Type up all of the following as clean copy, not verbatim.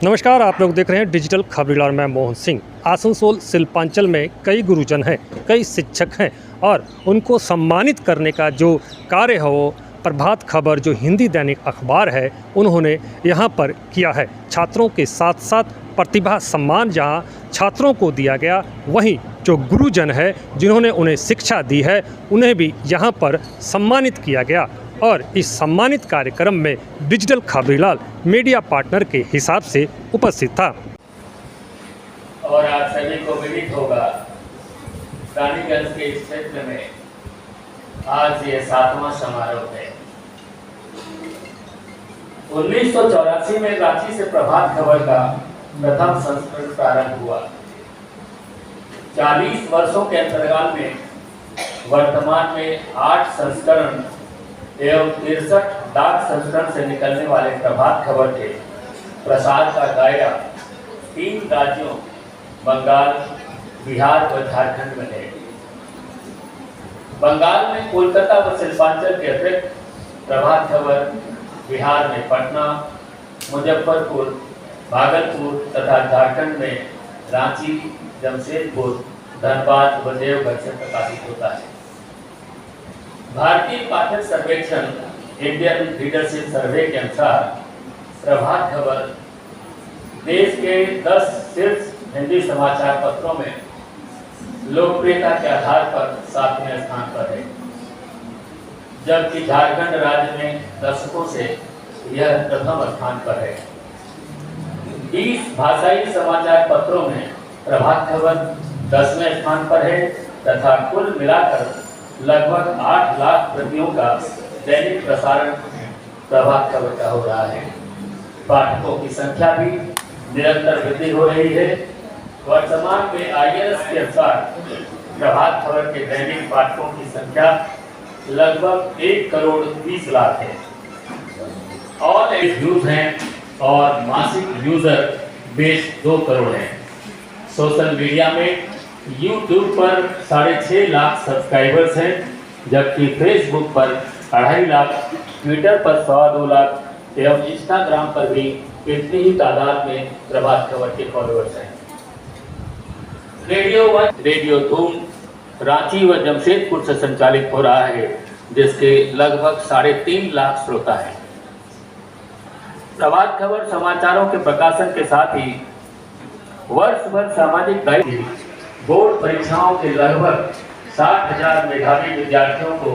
नमस्कार, आप लोग देख रहे हैं डिजिटल खबरीलाल। मैं मोहन सिंह। आसनसोल शिल्पांचल में कई गुरुजन हैं, कई शिक्षक हैं और उनको सम्मानित करने का जो कार्य है वो प्रभात खबर जो हिंदी दैनिक अखबार है उन्होंने यहाँ पर किया है। छात्रों के साथ साथ प्रतिभा सम्मान जहाँ छात्रों को दिया गया, वहीं जो गुरुजन है जिन्होंने उन्हें शिक्षा दी है उन्हें भी यहाँ पर सम्मानित किया गया। और इस सम्मानित कार्यक्रम में डिजिटल खबरीलाल मीडिया पार्टनर के हिसाब से उपस्थित था। और आप सभी को विदित होगा, रानीगंज के इस क्षेत्र में आज ये 7वां समारोह है। 1984 में रांची से प्रभात खबर का प्रथम संस्करण प्रारंभ हुआ। 40 वर्षों के अंतराल में वर्तमान में 8 संस्करण एवं 63 डाक संस्करण से निकलने वाले प्रभात खबर के प्रसार का दायरा 3 राज्यों बंगाल, बिहार व झारखंड में है। बंगाल में कोलकाता व शिल्पांचल के अतिरिक्त प्रभात खबर बिहार में पटना, मुजफ्फरपुर, भागलपुर तथा झारखंड में रांची, जमशेदपुर, धनबाद व देवघर से प्रकाशित होता है। भारतीय पाठक सर्वेक्षण इंडियन रीडरशिप सर्वे के अनुसार प्रभात खबर देश के 10 शीर्ष हिंदी समाचार पत्रों में लोकप्रियता के आधार पर 7वें स्थान पर है, जबकि झारखंड राज्य में दशकों से यह प्रथम स्थान पर है। 20 भाषाई समाचार पत्रों में प्रभात खबर 10वें स्थान पर है तथा कुल मिलाकर लगभग 8 लाख प्रतियों का दैनिक प्रसारण प्रभात खबर का हो रहा है। पाठकों की संख्या भी निरंतर वृद्धि हो रही है। वर्तमान में IRS के अनुसार प्रभात खबर के दैनिक पाठकों की संख्या लगभग 1 करोड़ 20 लाख है और व्यूज हैं और मासिक यूजर बेस 2 करोड़ है। सोशल मीडिया में YouTube पर 6.5 लाख सब्सक्राइबर्स हैं, जबकि फेसबुक पर 2.5 लाख, ट्विटर पर 2 लाख एवं इंस्टाग्राम पर भी इतनी ही तादाद में प्रभात खबर के फॉलोअर्स हैं। रेडियो 1, रेडियो धूम रांची व जमशेदपुर से संचालित हो रहा है, जिसके लगभग 3.5 लाख श्रोता हैं। प्रभात खबर समाचारों के प्रकाशन के साथ ही वर्ष भर सामाजिक दायित्व बोर्ड परीक्षाओं के लगभग 60,000 मेधावी विद्यार्थियों को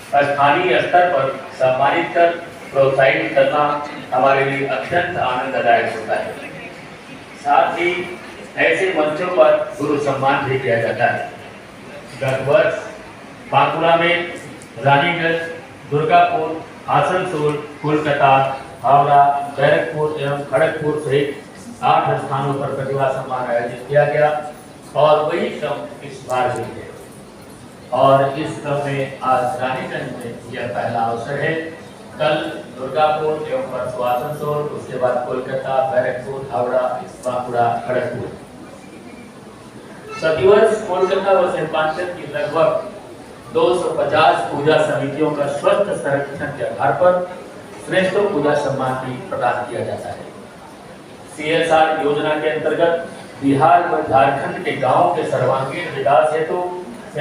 स्थानीय स्तर पर सम्मानित कर प्रोत्साहित करना हमारे लिए अत्यंत आनंददायक होता है। साथ ही ऐसे मंचों पर गुरु सम्मान भी किया जाता है। गत वर्ष बांकुड़ा में, रानीगंज, दुर्गापुर, आसनसोल, कोलकाता, हावड़ा, बैरकपुर एवं खड़गपुर सहित 8 स्थानों पर प्रतिभा सम्मान आयोजित किया गया और वही क्रम इस बार भी है। और इस क्रम में आज रानीगंज में यह पहला अवसर है। कल दुर्गापुर एवं परसों आसनसोल, उसके बाद कोलकाता, बैरकपुर, हावड़ा, बांकुड़ा, खड़गपुर। प्रतिवर्ष कोलकाता व शिल्पांचल की लगभग 250 पूजा समितियों का स्वस्थ संरक्षण के आधार पर श्रेष्ठ पूजा सम्मान भी प्रदान किया जाता है। CSR योजना के अंतर्गत बिहार व झारखंड के गांवों के सर्वांगीण विकास हेतु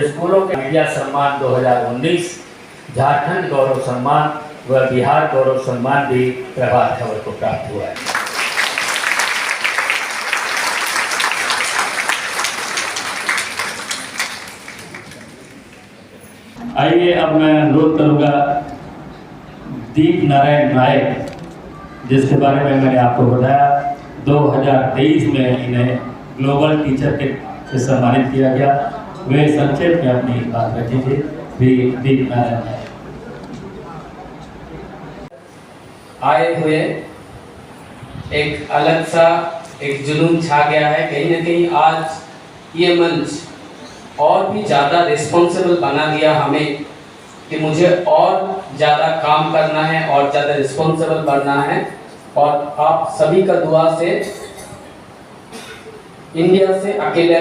स्कूलों के मीडिया सम्मान 2019, झारखंड गौरव सम्मान व बिहार गौरव सम्मान भी प्रभात खबर को प्राप्त हुआ है। आइए अब मैं अनुरोध करूंगा दीप नारायण नायक, जिसके बारे में मैंने आपको बताया 2023 में इन्हें ग्लोबल टीचर के से सम्मानित किया गया। वे संक्षेप में अपनी बात रखेंगे। दीप नारायण आए हुए एक अलग सा एक जुनून छा गया है। कहीं ना कहीं आज ये मंच और भी ज़्यादा रिस्पॉन्सिबल बना दिया हमें कि मुझे और ज़्यादा काम करना है और ज़्यादा रिस्पॉन्सिबल बनना है। और आप सभी का दुआ से इंडिया से अकेले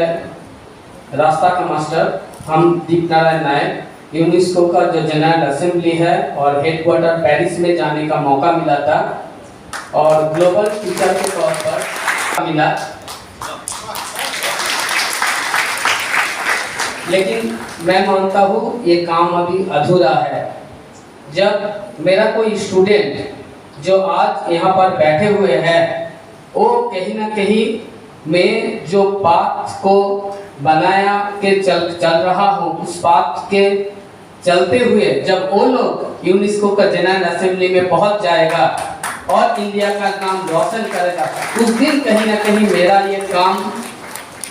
रास्ता का मास्टर हम दीप नारायण नायक यूनेस्को का जो जनरल असेंबली है और हेडक्वार्टर पेरिस में जाने का मौका मिला था। और ग्लोबल टीचर के तौर पर मिला। लेकिन मैं मानता हूँ ये काम अभी अधूरा है। जब मेरा कोई स्टूडेंट जो आज यहाँ पर बैठे हुए हैं वो कहीं ना कहीं मैं जो बात को बनाया के चल रहा हूँ उस बात के चलते हुए जब वो लोग यूनेस्को का जनरल असेंबली में पहुँच जाएगा और इंडिया का नाम रोशन करेगा, उस दिन कहीं ना कहीं मेरा ये काम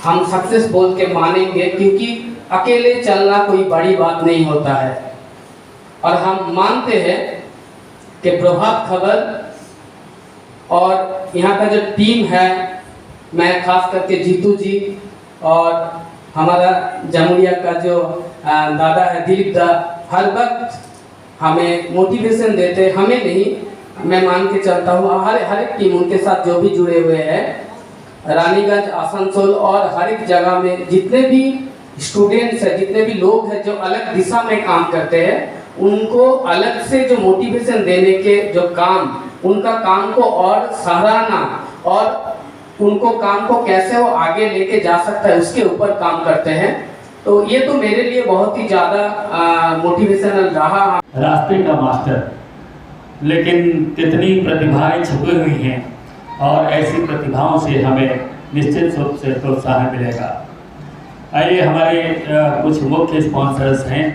हम सक्सेस बोल के मानेंगे, क्योंकि अकेले चलना कोई बड़ी बात नहीं होता है। और हम मानते हैं कि प्रभात खबर और यहाँ का जो टीम है, मैं खास करके जीतू जी और हमारा जमुरिया का जो दादा है दिलीप दा, हर वक्त हमें मोटिवेशन देते, हमें नहीं, मैं मान के चलता हूँ हर एक टीम उनके साथ जो भी जुड़े हुए हैं, रानीगंज, आसनसोल और हर एक जगह में जितने भी स्टूडेंट्स हैं, जितने भी लोग हैं जो अलग दिशा में काम करते हैं, उनको अलग से जो मोटिवेशन देने के जो काम, उनका काम को और सराहना और उनको काम को कैसे वो आगे लेके जा सकता है उसके ऊपर काम करते हैं। तो ये तो मेरे लिए बहुत ही ज़्यादा मोटिवेशनल रहा। रास्ते का मास्टर, लेकिन कितनी प्रतिभाएं छुपी हुई हैं और ऐसी प्रतिभाओं से हमें निश्चित रूप से प्रोत्साहन मिलेगा। आइए, हमारे कुछ मुख्य स्पॉन्सर्स हैं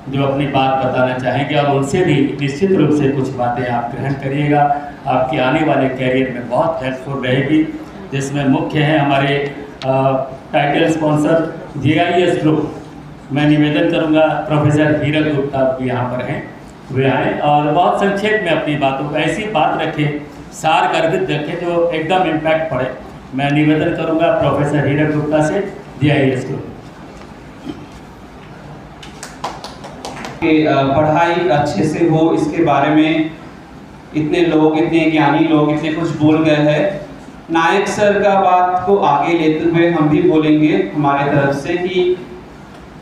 जो अपनी बात बताना चाहेंगे और उनसे भी निश्चित रूप से कुछ बातें आप ग्रहण करिएगा, आपके आने वाले कैरियर में बहुत हेल्पफुल रहेगी। जिसमें मुख्य हैं हमारे टाइटल स्पॉन्सर GIS ग्रुप। मैं निवेदन करूंगा प्रोफेसर हीरक गुप्ता भी यहाँ पर हैं, वे आए और बहुत संक्षेप में अपनी बातों को ऐसी बात रखें, सार गर्भित रखें जो एकदम इम्पैक्ट पड़े। मैं निवेदन करूंगा प्रोफेसर हीरक गुप्ता से, GIS ग्रुप। पढ़ाई अच्छे से हो, इसके बारे में इतने लोग, इतने ज्ञानी लोग इतने कुछ बोल गए हैं। नायक सर का बात को आगे लेते हुए हम भी बोलेंगे हमारे तरफ से कि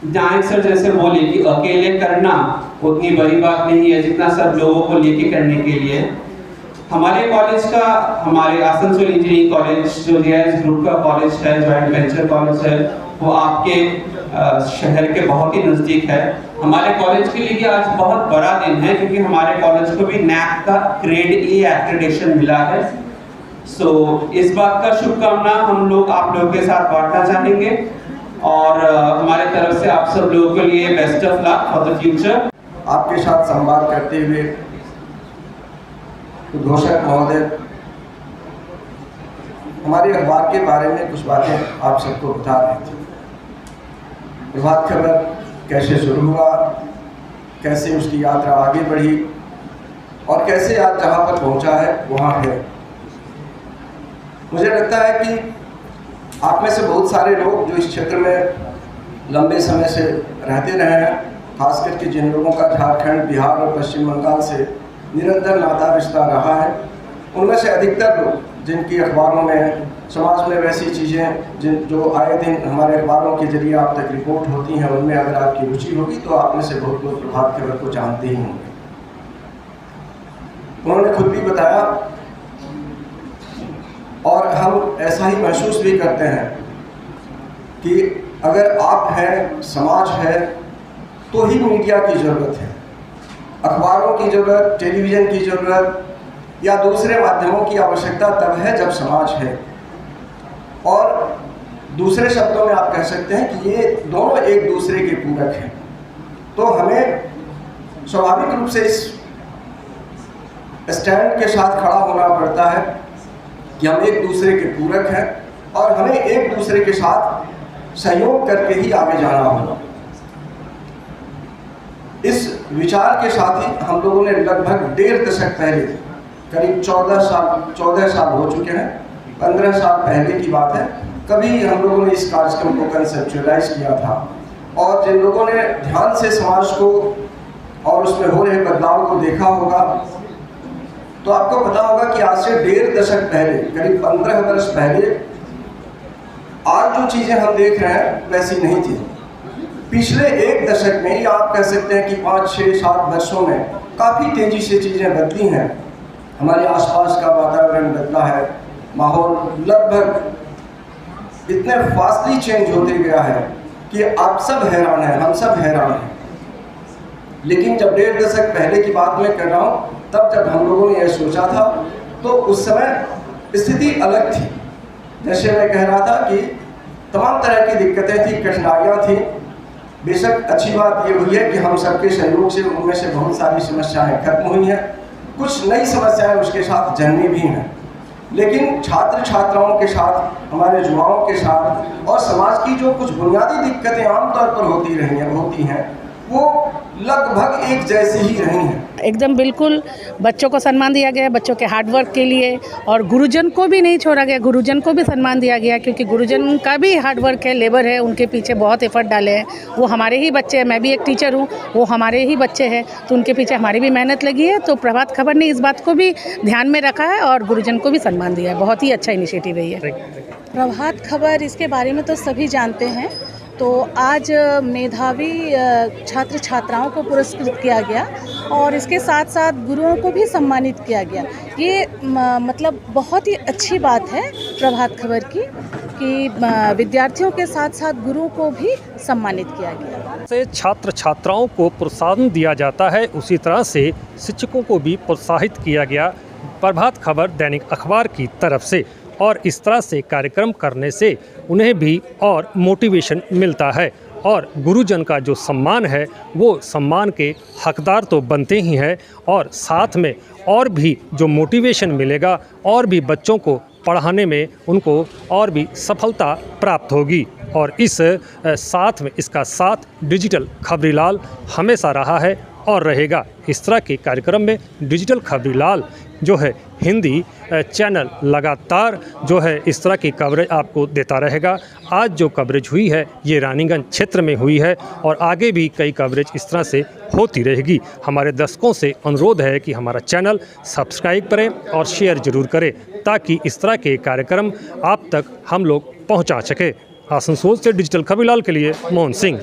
नायक सर जैसे बोले कि अकेले करना उतनी बड़ी बात नहीं है जितना सब लोगों को लेके करने के लिए। हमारे कॉलेज का, हमारे आसनसोल इंजीनियरिंग कॉलेज जो GIS ग्रुप का कॉलेज है, जॉइंट वेंचर कॉलेज है, वो आपके शहर के बहुत ही नज़दीक है। हमारे कॉलेज के लिए आज बहुत बड़ा दिन है क्योंकि हमारे कॉलेज को भी NAAC का ग्रेड A एक्रेडिटेशन मिला है। सो इस बात का शुभकामना हम लोग आप लोगों के साथ बांटना चाहेंगे और हमारे तरफ से आप सब लोगों के लिए best of luck for the future. आपके साथ संवाद करते हुए उद्घोषक महोदय हमारे अखबार के बारे में कुछ बातें आप सबको बता रहे थे। प्रभात खबर कैसे शुरू हुआ, कैसे उसकी यात्रा आगे बढ़ी और कैसे आज जहाँ पर पहुँचा है वहाँ है। मुझे लगता है कि आप में से बहुत सारे लोग जो इस क्षेत्र में लंबे समय से रहते रहे हैं, खास करके जिन लोगों का झारखंड, बिहार और पश्चिम बंगाल से निरंतर नाता रिश्ता रहा है, उनमें से अधिकतर लोग जिनकी अखबारों में, समाज में वैसी चीज़ें जो आए दिन हमारे अखबारों के जरिए आप तक रिपोर्ट होती हैं, उनमें अगर आपकी रुचि होगी तो आप में से बहुत लोग प्रभात खबर को जानते ही होंगे। उन्होंने खुद भी बताया और हम ऐसा ही महसूस भी करते हैं कि अगर आप हैं, समाज है, तो ही मीडिया की ज़रूरत है, अखबारों की ज़रूरत, टेलीविज़न की ज़रूरत या दूसरे माध्यमों की आवश्यकता तब है जब समाज है। और दूसरे शब्दों में आप कह सकते हैं कि ये दोनों एक दूसरे के पूरक हैं। तो हमें स्वाभाविक रूप से इस स्टैंड के साथ खड़ा होना पड़ता है कि हम एक दूसरे के पूरक हैं और हमें एक दूसरे के साथ सहयोग करके ही आगे जाना होगा। इस विचार के साथ ही हम लोगों ने लगभग 1.5 दशक पहले, करीब 14 साल हो चुके हैं, 15 साल पहले की बात है, कभी हम लोगों ने इस कार्यक्रम को कंसेप्चुअलाइज किया था। और जिन लोगों ने ध्यान से समाज को और उसमें हो रहे बदलाव को देखा होगा तो आपको पता होगा कि आज से 1.5 दशक पहले, करीब 15 वर्ष पहले, आज जो चीज़ें हम देख रहे हैं वैसी नहीं थी। पिछले 1 दशक में, या आप कह सकते हैं कि 5, 6, 7 वर्षों में काफ़ी तेज़ी से चीज़ें बदली हैं। हमारे आसपास का वातावरण बदला है, माहौल लगभग इतने फास्टली चेंज होते गया है कि आप सब हैरान हैं, हम सब हैरान हैं। लेकिन जब 1.5 दशक पहले की बात मैं कर रहा हूँ, तब जब हम लोगों ने यह सोचा था तो उस समय स्थिति अलग थी। जैसे मैं कह रहा था कि तमाम तरह की दिक्कतें थी, कठिनाइयाँ थी। बेशक अच्छी बात ये हुई है कि हम सबके सहयोग से उनमें से बहुत सारी समस्याएं खत्म हुई हैं, कुछ नई समस्याएं उसके साथ जन्मी भी हैं। लेकिन छात्र छात्राओं के साथ, हमारे युवाओं के साथ और समाज की जो कुछ बुनियादी दिक्कतें आमतौर पर होती हैं वो लगभग एक जैसी ही रही हैं। एकदम बिल्कुल बच्चों को सम्मान दिया गया, बच्चों के हार्डवर्क के लिए, और गुरुजन को भी नहीं छोड़ा गया, गुरुजन को भी सम्मान दिया गया, क्योंकि गुरुजन का भी हार्डवर्क है, लेबर है, उनके पीछे बहुत एफर्ट डाले हैं। वो हमारे ही बच्चे हैं, मैं भी एक टीचर हूँ, वो हमारे ही बच्चे हैं, तो उनके पीछे हमारी भी मेहनत लगी है। तो प्रभात खबर ने इस बात को भी ध्यान में रखा है और गुरुजन को भी सम्मान दिया है। बहुत ही अच्छा इनिशिएटिव है ये। प्रभात खबर, इसके बारे में तो सभी जानते हैं। तो आज मेधावी छात्र छात्राओं को पुरस्कृत किया गया और इसके साथ साथ गुरुओं को भी सम्मानित किया गया। ये मतलब बहुत ही अच्छी बात है प्रभात खबर की कि विद्यार्थियों के साथ साथ गुरुओं को भी सम्मानित किया गया। से छात्र छात्राओं को प्रोत्साहन दिया जाता है, उसी तरह से शिक्षकों को भी प्रोत्साहित किया गया प्रभात खबर दैनिक अखबार की तरफ से। और इस तरह से कार्यक्रम करने से उन्हें भी और मोटिवेशन मिलता है और गुरुजन का जो सम्मान है वो सम्मान के हकदार तो बनते ही हैं, और साथ में और भी जो मोटिवेशन मिलेगा और भी बच्चों को पढ़ाने में उनको और भी सफलता प्राप्त होगी। और इस साथ में इसका साथ डिजिटल खबरीलाल हमेशा रहा है और रहेगा। इस तरह के कार्यक्रम में डिजिटल खबरीलाल जो है हिंदी चैनल लगातार जो है इस तरह की कवरेज आपको देता रहेगा। आज जो कवरेज हुई है ये रानीगंज क्षेत्र में हुई है और आगे भी कई कवरेज इस तरह से होती रहेगी। हमारे दर्शकों से अनुरोध है कि हमारा चैनल सब्सक्राइब करें और शेयर ज़रूर करें ताकि इस तरह के कार्यक्रम आप तक हम लोग पहुंचा सकें। आसनसोल से डिजिटल खबरीलाल के लिए मोहन सिंह।